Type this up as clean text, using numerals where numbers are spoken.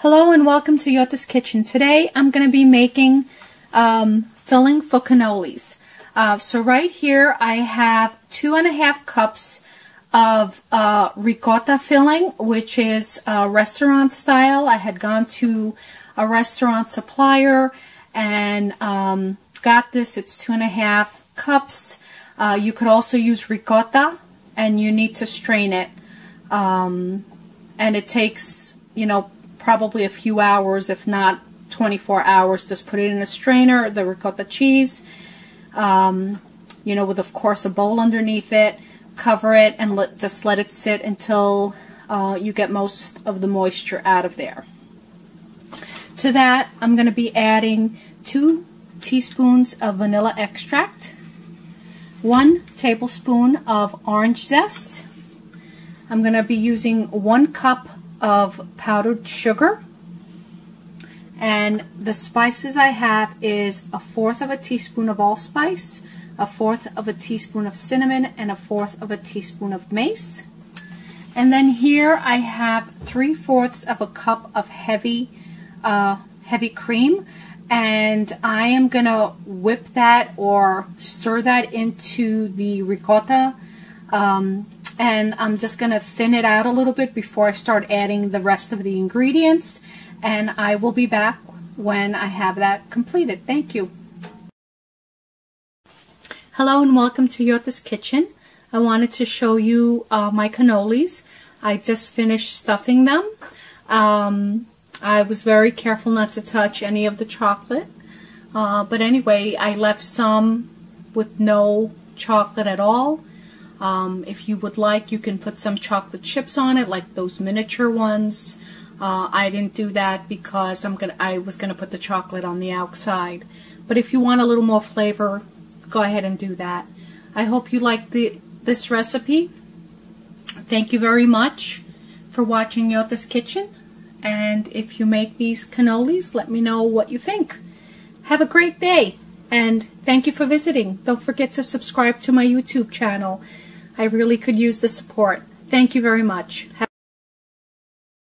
Hello and welcome to yo-taskitchen. Today I'm going to be making filling for cannolis. So right here I have 2.5 cups of ricotta filling, which is restaurant style. I had gone to a restaurant supplier and got this. It's 2.5 cups. You could also use ricotta, and you need to strain it. And it takes, probably a few hours, if not 24 hours. Just put it in a strainer, the ricotta cheese, with of course a bowl underneath it. Cover it and just let it sit until you get most of the moisture out of there. To that, I'm going to be adding 2 teaspoons of vanilla extract, 1 tablespoon of orange zest. I'm going to be using 1 cup of powdered sugar, and the spices I have is 1/4 of a teaspoon of allspice, 1/4 of a teaspoon of cinnamon, and 1/4 of a teaspoon of mace. And then here I have 3/4 of a cup of heavy cream, and I am gonna whip that or stir that into the ricotta. And I'm just going to thin it out a little bit before I start adding the rest of the ingredients, and I will be back when I have that completed. Thank you. Hello and welcome to yo-taskitchen. I wanted to show you my cannolis. I just finished stuffing them. I was very careful not to touch any of the chocolate, but anyway, I left some with no chocolate at all. If you would like, you can put some chocolate chips on it, like those miniature ones. I didn't do that because I was gonna put the chocolate on the outside. But if you want a little more flavor, go ahead and do that. I hope you like this recipe. Thank you very much for watching yo-taskitchen. And if you make these cannolis, let me know what you think. Have a great day, and thank you for visiting. Don't forget to subscribe to my YouTube channel. I really could use the support. Thank you very much.